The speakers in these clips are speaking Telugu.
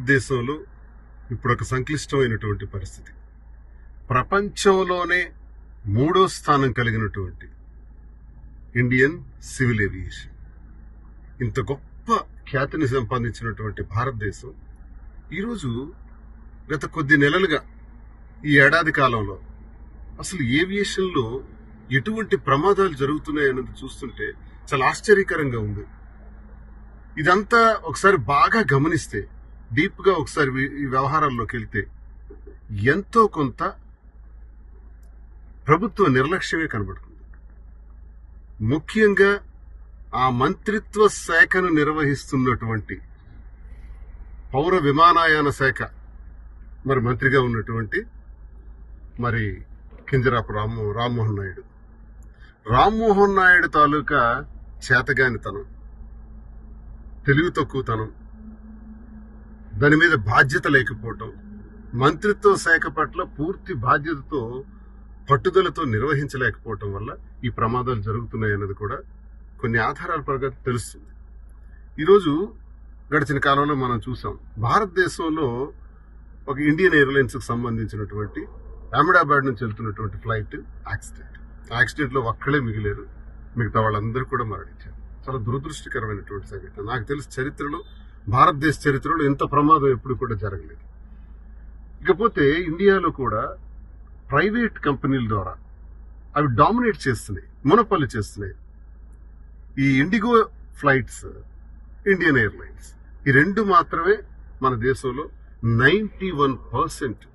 భారతదేశంలో ఇప్పుడు ఒక సంక్లిష్టమైనటువంటి పరిస్థితి. ప్రపంచంలోనే 3వ స్థానం కలిగినటువంటి ఇండియన్ సివిల్ ఏవియేషన్, ఇంత గొప్ప ఖ్యాతిని సంపాదించినటువంటి భారతదేశం ఈరోజు గత కొద్ది నెలలుగా ఈ ఏడాది కాలంలో అసలు ఏవియేషన్లో ఎటువంటి ప్రమాదాలు జరుగుతున్నాయన్నది చూస్తుంటే చాలా ఆశ్చర్యకరంగా ఉంది. ఇదంతా ఒకసారి బాగా గమనిస్తే, డీప్ గా ఒకసారి ఈ వ్యవహారాల్లోకి వెళ్తే ఎంతో కొంత ప్రభుత్వ నిర్లక్ష్యమే కనబడుతుంది. ముఖ్యంగా ఆ మంత్రిత్వ శాఖను నిర్వహిస్తున్నటువంటి పౌర విమానయాన శాఖ మరి మంత్రిగా ఉన్నటువంటి మరి కింజరాపు రామ్మోహన్ నాయుడు తాలూకా చేతగానితనం, తెలివి తక్కువతనం, దాని మీద బాధ్యత లేకపోవటం, మంత్రిత్వ శాఖ పట్ల పూర్తి బాధ్యతతో పట్టుదలతో నిర్వహించలేకపోవటం వల్ల ఈ ప్రమాదాలు జరుగుతున్నాయన్నది కూడా కొన్ని ఆధారాల పరంగా తెలుస్తుంది. ఈరోజు గడిచిన కాలంలో మనం చూసాం, భారతదేశంలో ఒక ఇండియన్ ఎయిర్లైన్స్ కు సంబంధించినటువంటి అహ్మదాబాద్ నుంచి వెళ్తున్నటువంటి ఫ్లైట్ యాక్సిడెంట్ లో ఒక్కడే మిగిలేరు, మిగతా వాళ్ళందరూ కూడా మరణించారు. చాలా దురదృష్టకరమైనటువంటి సంఘటన. నాకు తెలిసి భారతదేశ చరిత్రలో ఇంత ప్రమాదం ఎప్పుడు కూడా జరగలేదు. ఇకపోతే ఇండియాలో కూడా ప్రైవేట్ కంపెనీల ద్వారా అవి డామినేట్ చేస్తున్నాయి, మొనోపొలీ చేస్తున్నాయి. ఈ ఇండిగో ఫ్లైట్స్, ఇండియన్ ఎయిర్లైన్స్, ఈ రెండు మాత్రమే మన దేశంలో 91%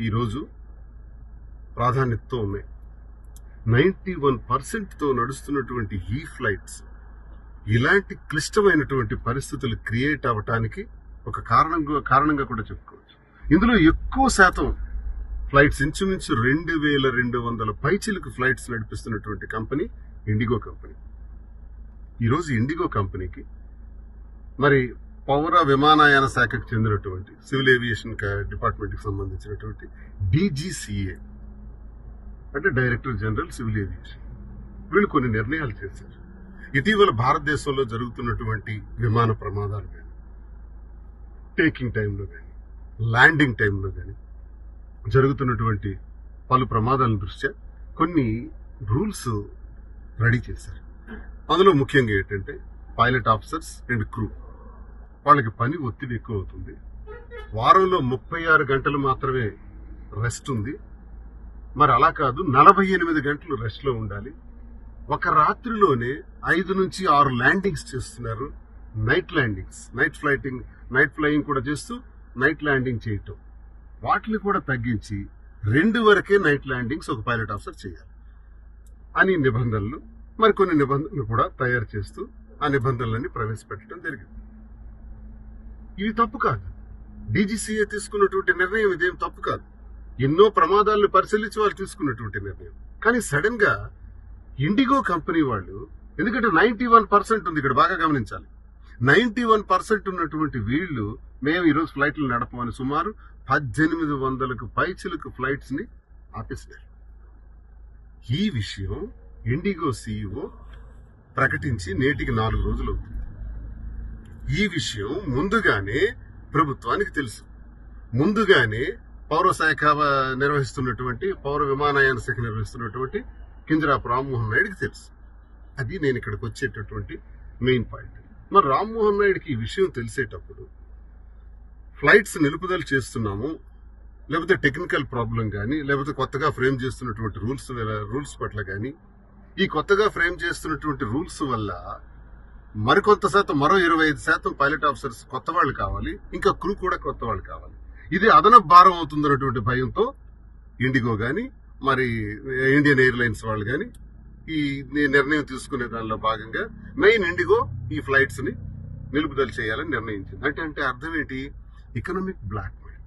ఈరోజు ప్రాధాన్యతతో ఉన్నాయి. 91%తో నడుస్తున్నటువంటి ఈ ఫ్లైట్స్ ఇలాంటి క్లిష్టమైనటువంటి పరిస్థితులు క్రియేట్ అవ్వటానికి ఒక కారణంగా కూడా చెప్పుకోవచ్చు. ఇందులో ఎక్కువ శాతం ఫ్లైట్స్, ఇంచుమించు 2200 పైచిలకు ఫ్లైట్స్ నడిపిస్తున్నటువంటి కంపెనీ ఇండిగో కంపెనీ. ఈరోజు ఇండిగో కంపెనీకి మరి పౌర విమానయాన శాఖకు చెందినటువంటి సివిల్ ఏవియేషన్ డిపార్ట్మెంట్ కి సంబంధించినటువంటి DGCA అంటే డైరెక్టర్ జనరల్ సివిల్ ఏవియేషన్, వీళ్ళు కొన్ని నిర్ణయాలు చేశారు. ఇటీవల భారతదేశంలో జరుగుతున్నటువంటి విమాన ప్రమాదాలు కానీ, టేకింగ్ టైంలో కానీ, ల్యాండింగ్ టైంలో కానీ జరుగుతున్నటువంటి పలు ప్రమాదాల దృష్ట్యా కొన్ని రూల్స్ రెడీ చేశారు. అందులో ముఖ్యంగా ఏంటంటే పైలట్ ఆఫీసర్స్ అండ్ క్రూ, వాళ్ళకి పని ఒత్తిడి ఎక్కువ అవుతుంది. వారంలో 36 గంటలు మాత్రమే రెస్ట్ ఉంది. మరి అలా కాదు, 48 గంటలు రెస్ట్ లో ఉండాలి. ఒక రాత్రిలోనే 5 నుంచి 6 ల్యాండింగ్స్ చేస్తున్నారు. నైట్ ల్యాండింగ్స్, నైట్ ఫ్లయింగ్ కూడా చేస్తూ నైట్ ల్యాండింగ్ చేయటం, వాటిని కూడా తగ్గించి 2 వరకే నైట్ ల్యాండింగ్స్ ఒక పైలట్ ఆఫీసర్ చేయాలి అని నిబంధనలు, మరికొన్ని నిబంధనలు కూడా తయారు చేస్తూ ఆ నిబంధనలన్నీ ప్రవేశపెట్టడం జరిగింది. ఇవి తప్పు కాదు. DGCA తీసుకున్నటువంటి నిర్ణయం ఇదేం తప్పు కాదు. ఎన్నో ప్రమాదాలను పరిశీలించి వాళ్ళు తీసుకున్నటువంటి నిర్ణయం. కానీ సడన్ గా ఇండిగో కంపెనీ వాళ్ళు, ఎందుకంటే 91% ఉంది ఇక్కడ, బాగా గమనించాలి. 91% ఉన్నటువంటి వీళ్ళు మేము ఈరోజు ఫ్లైట్లు నడపమని సుమారు 1800కు పైచిలకు ఫ్లైట్స్ ని ఆపేసినారు. ఈ విషయం ఇండిగో CEO ప్రకటించి నేటికి 4 రోజులు అవుతుంది. ఈ విషయం ముందుగానే ప్రభుత్వానికి తెలుసు. ముందుగానే పౌర విమానయాన శాఖ నిర్వహిస్తున్నటువంటి కింజరాపు రామ్మోహన్ నాయుడుకి తెలుసు. అది నేను ఇక్కడికి వచ్చేటటువంటి మెయిన్ పాయింట్. మరి రామ్మోహన్ నాయుడుకి ఈ విషయం తెలిసేటప్పుడు ఫ్లైట్స్ నిలుపుదల చేస్తున్నాము, లేకపోతే టెక్నికల్ ప్రాబ్లం కానీ, లేకపోతే కొత్తగా ఫ్రేమ్ చేస్తున్నటువంటి రూల్స్ పట్ల కానీ, ఈ కొత్తగా ఫ్రేమ్ చేస్తున్నటువంటి రూల్స్ వల్ల మరికొంత శాతం, మరో 25% పైలట్ ఆఫీసర్స్ కొత్త వాళ్ళు కావాలి, ఇంకా క్రూ కూడా కొత్త వాళ్ళు కావాలి. ఇది అదనపు భారం అవుతుందన్నటువంటి భయంతో ఇండిగో గాని, మరి ఇండియన్ ఎయిర్లైన్స్ వాళ్ళు గాని ఈ నిర్ణయం తీసుకునే దానిలో భాగంగా మెయిన్ ఇండిగో ఈ ఫ్లైట్స్ ని నిలుపుదల చేయాలని నిర్ణయించింది. అంటే అర్థం ఏంటి? ఎకనామిక్ బ్లాక్ మెయిల్,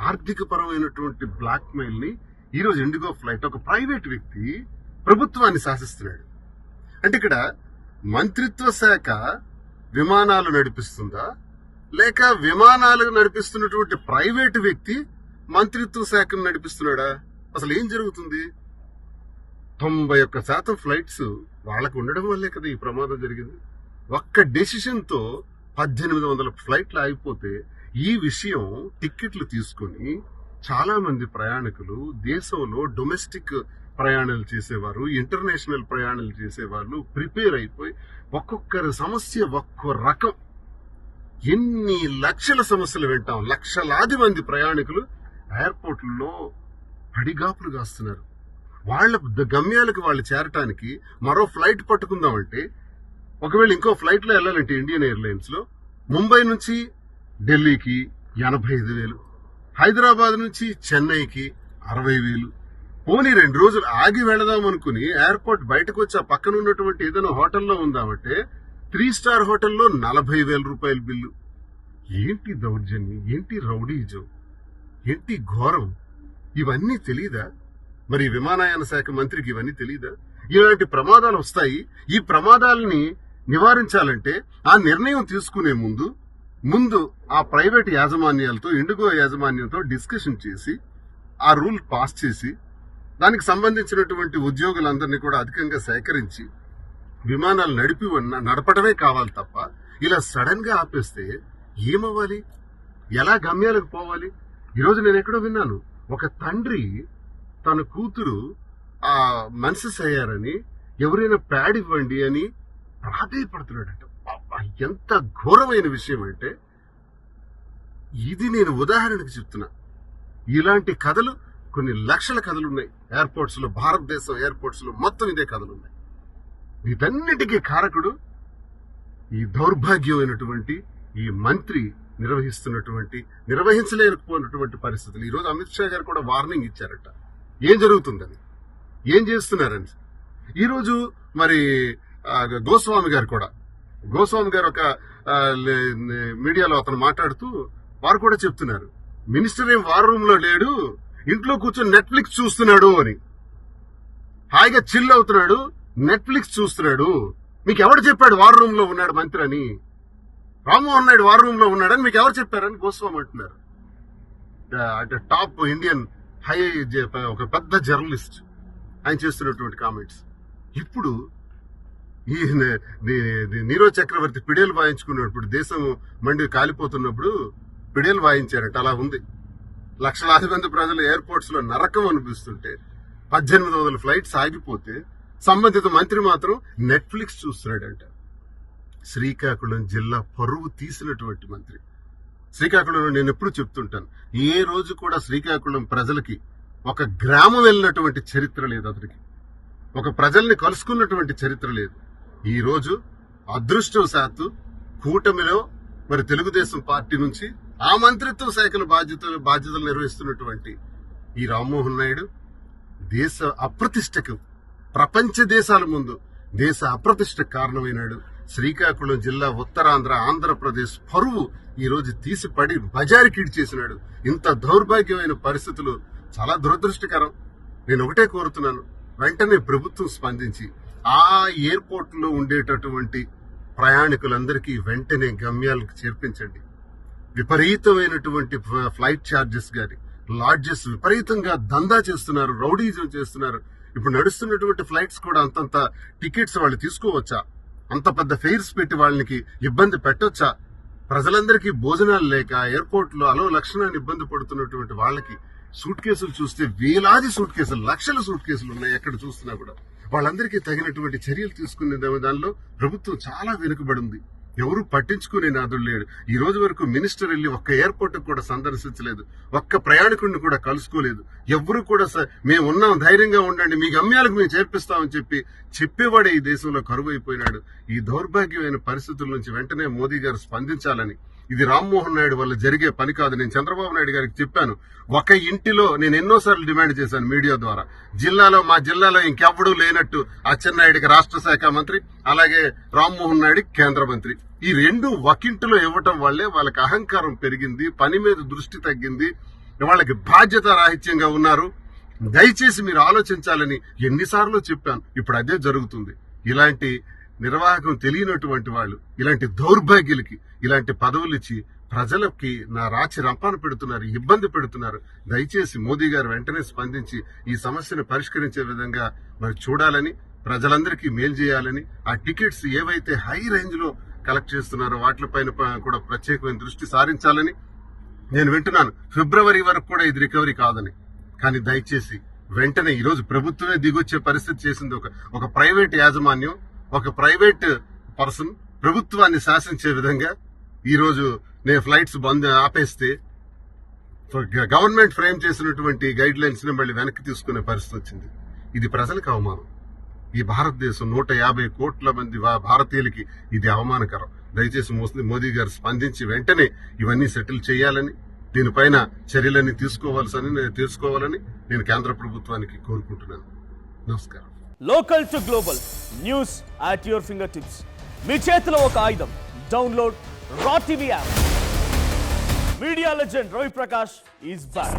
ఆర్థిక పరమైనటువంటి బ్లాక్ మెయిల్ ని ఈరోజు ఇండిగో ఫ్లైట్, ఒక ప్రైవేట్ వ్యక్తి ప్రభుత్వాన్ని శాసిస్తున్నాడు. అంటే ఇక్కడ మంత్రిత్వ శాఖ విమానాలు నడిపిస్తుందా, లేక విమానాలు నడిపిస్తున్నటువంటి ప్రైవేటు వ్యక్తి మంత్రిత్వ శాఖను నడిపిస్తున్నాడా? అసలు ఏం జరుగుతుంది? 91% ఫ్లైట్స్ వాళ్ళకు ఉండడం వల్లే కదా ఈ ప్రమాదం జరిగింది. ఒక్క డెసిషన్ తో 1800 ఫ్లైట్లు ఆగిపోతే ఈ విషయం టిక్కెట్లు తీసుకుని చాలా మంది ప్రయాణికులు దేశంలో డొమెస్టిక్ ప్రయాణాలు చేసేవారు, ఇంటర్నేషనల్ ప్రయాణాలు చేసేవాళ్ళు ప్రిపేర్ అయిపోయి ఒక్కొక్కరి సమస్య ఒక్కో రకం, ఎన్ని లక్షల సమస్యలు వింటాం. లక్షలాది మంది ప్రయాణికులు ఎయిర్పోర్ట్లలో పడిగాపులు కాస్తున్నారు. వాళ్ళ గమ్యాలకు వాళ్ళు చేరటానికి మరో ఫ్లైట్ పట్టుకుందామంటే, ఒకవేళ ఇంకో ఫ్లైట్ లో వెళ్ళాలంటే ఇండియన్ ఎయిర్లైన్స్ లో ముంబై నుంచి ఢిల్లీకి 85,000, హైదరాబాద్ నుంచి చెన్నైకి 60,000. పోనీ 2 రోజులు ఆగి వెళదాం అనుకుని ఎయిర్పోర్ట్ బయటకు వచ్చి ఆ పక్కన ఉన్నటువంటి ఏదైనా హోటల్లో ఉందామంటే 3 స్టార్ హోటల్లో 40,000 రూపాయల బిల్లు. ఏంటి దౌర్జన్యం, ఏంటి రౌడీజం, ఏంటి ఘోరం, ఇవన్నీ తెలీదా? మరి విమానయాన శాఖ మంత్రికి ఇవన్నీ తెలీదా? ఇలాంటి ప్రమాదాలు వస్తాయి. ఈ ప్రమాదాలని నివారించాలంటే ఆ నిర్ణయం తీసుకునే ముందు ఆ ప్రైవేట్ యాజమాన్యాలతో, ఇండిగో యాజమాన్యంతో డిస్కషన్ చేసి ఆ రూల్ పాస్ చేసి దానికి సంబంధించినటువంటి ఉద్యోగులందరినీ కూడా అధికంగా సేకరించి విమానాలు నడపడమే కావాలి తప్ప ఇలా సడన్ గా ఆపేస్తే ఏమవ్వాలి? ఎలా గమ్యాలకు పోవాలి? ఈరోజు నేను ఎక్కడో విన్నాను, ఒక తండ్రి తన కూతురు ఆ మెన్సెస్ అయ్యారని ఎవరైనా ప్యాడ్ ఇవ్వండి అని ప్రాధేయపడుతున్నాడంట. ఎంత ఘోరమైన విషయం అంటే, ఇది నేను ఉదాహరణకు చెప్తున్నా. ఇలాంటి కథలు కొన్ని లక్షల కథలు ఉన్నాయి ఎయిర్పోర్ట్స్ లో, భారతదేశం ఎయిర్పోర్ట్స్ లో మొత్తం ఇదే కథలు ఉన్నాయి. వీటన్నిటికీ కారకుడు ఈ దౌర్భాగ్యమైనటువంటి ఈ మంత్రి నిర్వహించలేకపోయినటువంటి పరిస్థితులు. ఈ రోజు అమిత్ షా గారు కూడా వార్నింగ్ ఇచ్చారట, ఏం జరుగుతుందని, ఏం చేస్తున్నారని. ఈరోజు మరి గోస్వామి గారు ఒక మీడియాలో అతను మాట్లాడుతూ వారు కూడా చెప్తున్నారు, మినిస్టర్ ఏం వార్ రూమ్ లో లేడు, ఇంట్లో కూర్చొని నెట్ఫ్లిక్స్ చూస్తున్నాడు అని. హాయిగా చిల్ అవుతున్నాడు, నెట్ఫ్లిక్స్ చూస్తున్నాడు. మీకు ఎవరు చెప్పాడు వార్ రూమ్ లో ఉన్నాడు మంత్రి అని? రామ్మోహన్ నాయుడు వార్ రూమ్ లో ఉన్నాడని మీకు ఎవరు చెప్పారని గోస్వామి అంటున్నారు. అంటే టాప్ ఇండియన్ ఒక పెద్ద జర్నలిస్ట్, ఆయన చేస్తున్నటువంటి కామెంట్స్. ఇప్పుడు ఈ నీరజ్ చక్రవర్తి పిడేలు వాయించుకున్నప్పుడు, దేశం మండి కాలిపోతున్నప్పుడు పిడేలు వాయించారట. అలా ఉంది. లక్షలాది మంది ప్రజలు ఎయిర్పోర్ట్స్ లో నరకం అనిపిస్తుంటే 1800 ఫ్లైట్స్ ఆగిపోతే సంబంధిత మంత్రి మాత్రం నెట్ఫ్లిక్స్ చూస్తున్నాడంట. శ్రీకాకుళం జిల్లా పరువు తీసినటువంటి మంత్రి. శ్రీకాకుళంలో నేను ఎప్పుడు చెప్తుంటాను, ఏ రోజు కూడా శ్రీకాకుళం ప్రజలకి ఒక గ్రామం వెళ్ళినటువంటి చరిత్ర లేదు, అతనికి ఒక ప్రజల్ని కలుసుకున్నటువంటి చరిత్ర లేదు. ఈ రోజు అదృష్టవశాత్తు కూటమిలో మరి తెలుగుదేశం పార్టీ నుంచి ఆ మంత్రిత్వ శాఖల బాధ్యతలు నిర్వహిస్తున్నటువంటి ఈ రామ్మోహన్ నాయుడు దేశ అప్రతిష్టకు, ప్రపంచ దేశాల ముందు దేశ అప్రతిష్టకు కారణమైనాడు. శ్రీకాకుళం జిల్లా, ఉత్తరాంధ్ర, ఆంధ్రప్రదేశ్ పరువు ఈ రోజు తీసిపడి బజారుకీడు చేసినాడు. ఇంత దౌర్భాగ్యమైన పరిస్థితులు చాలా దురదృష్టకరం. నేను ఒకటే కోరుతున్నాను, వెంటనే ప్రభుత్వం స్పందించి ఆ ఎయిర్పోర్ట్ లో ఉండేటటువంటి ప్రయాణికులందరికీ వెంటనే గమ్యాలకు చేర్పించండి. విపరీతమైనటువంటి ఫ్లైట్ ఛార్జెస్ గాని, లాడ్జెస్ విపరీతంగా దందా చేస్తున్నారు, రౌడీజం చేస్తున్నారు. ఇప్పుడు నడుస్తున్నటువంటి ఫ్లైట్స్ కూడా అంతంత టికెట్స్ వాళ్ళు తీసుకోవచ్చా? అంత పెద్ద ఫెయిర్స్ పెట్టి వాళ్ళకి ఇబ్బంది పెట్టొచ్చా? ప్రజలందరికీ భోజనాలు లేక ఎయిర్పోర్ట్ లో అలో లక్షణాన్ని ఇబ్బంది పడుతున్నటువంటి వాళ్ళకి సూట్ కేసులు చూస్తే వేలాది సూట్ కేసులు, లక్షల సూట్ కేసులు ఉన్నాయి ఎక్కడ చూస్తున్నా కూడా. వాళ్ళందరికీ తగినటువంటి చర్యలు తీసుకునే దానిలో ప్రభుత్వం చాలా వెనుకబడింది. ఎవరు పట్టించుకునే నాదుడు లేడు. ఈ రోజు వరకు మినిస్టర్ వెళ్లి ఒక్క ఎయిర్పోర్ట్ కూడా సందర్శించలేదు, ఒక్క ప్రయాణికుడిని కూడా కలుసుకోలేదు. ఎవరు కూడా మేము ఉన్నాం, ధైర్యంగా ఉండండి, మీ గమ్యాలకు మేము చేర్పిస్తామని చెప్పేవాడే ఈ దేశంలో కరువైపోయినాడు. ఈ దౌర్భాగ్యమైన పరిస్థితుల నుంచి వెంటనే మోదీ గారు స్పందించాలని. ఇది రామ్మోహన్ నాయుడు వల్ల జరిగే పని కాదు. నేను చంద్రబాబు నాయుడు గారికి చెప్పాను, ఒక ఇంటిలో నేను ఎన్నోసార్లు డిమాండ్ చేశాను మీడియా ద్వారా, మా జిల్లాలో ఇంకెవ్వడూ లేనట్టు అచ్చెన్నాయుడికి రాష్ట్ర శాఖ మంత్రి, అలాగే రామ్మోహన్ నాయుడికి కేంద్ర మంత్రి, ఈ రెండు ఒకింటిలో ఇవ్వటం వల్లే వాళ్ళకి అహంకారం పెరిగింది, పని మీద దృష్టి తగ్గింది, వాళ్ళకి బాధ్యత రాహిత్యంగా ఉన్నారు. దయచేసి మీరు ఆలోచించాలని ఎన్నిసార్లు చెప్పాను. ఇప్పుడు అదే జరుగుతుంది. ఇలాంటి నిర్వాహకం తెలియనటువంటి వాళ్ళు ఇలాంటి దౌర్భాగ్యులకి ఇలాంటి పదవులు ఇచ్చి ప్రజలకి రాచి రంపాన పెడుతున్నారు, ఇబ్బంది పెడుతున్నారు. దయచేసి మోదీ గారు వెంటనే స్పందించి ఈ సమస్యను పరిష్కరించే విధంగా మరి చూడాలని, ప్రజలందరికీ మేలు చేయాలని, ఆ టికెట్స్ ఏవైతే హై రేంజ్ లో కలెక్ట్ చేస్తున్నారో వాటిపైన కూడా ప్రత్యేకమైన దృష్టి సారించాలని నేను వింటున్నాను ఫిబ్రవరి వరకు కూడా ఇది రికవరీ కాదని. కానీ దయచేసి వెంటనే ఈరోజు ప్రభుత్వమే దిగొచ్చే పరిస్థితి చేసింది. ఒక ప్రైవేట్ యాజమాన్యం, ఒక ప్రైవేట్ పర్సన్ ప్రభుత్వాన్ని శాసించే విధంగా ఈరోజు నేను ఫ్లైట్స్ బంద్ ఆపేస్తే గవర్నమెంట్ ఫ్రేమ్ చేసినటువంటి గైడ్ లైన్స్ ని మళ్ళీ వెనక్కి తీసుకునే పరిస్థితి వచ్చింది. ఇది ప్రజలకు అవమానం. ఈ భారతదేశం 150 కోట్ల మంది భారతీయులకి ఇది అవమానకరం. దయచేసి మోదీ గారు స్పందించి వెంటనే ఇవన్నీ సెటిల్ చేయాలని, దీనిపైన చర్యలన్నీ తీసుకోవాలని నేను కేంద్ర ప్రభుత్వానికి కోరుకుంటున్నాను. నమస్కారం. Local to global news at your finger tips. మీ చేతిలో ఒక ఆయుధం. Download R TV app. Media legend Ravi Prakash is back.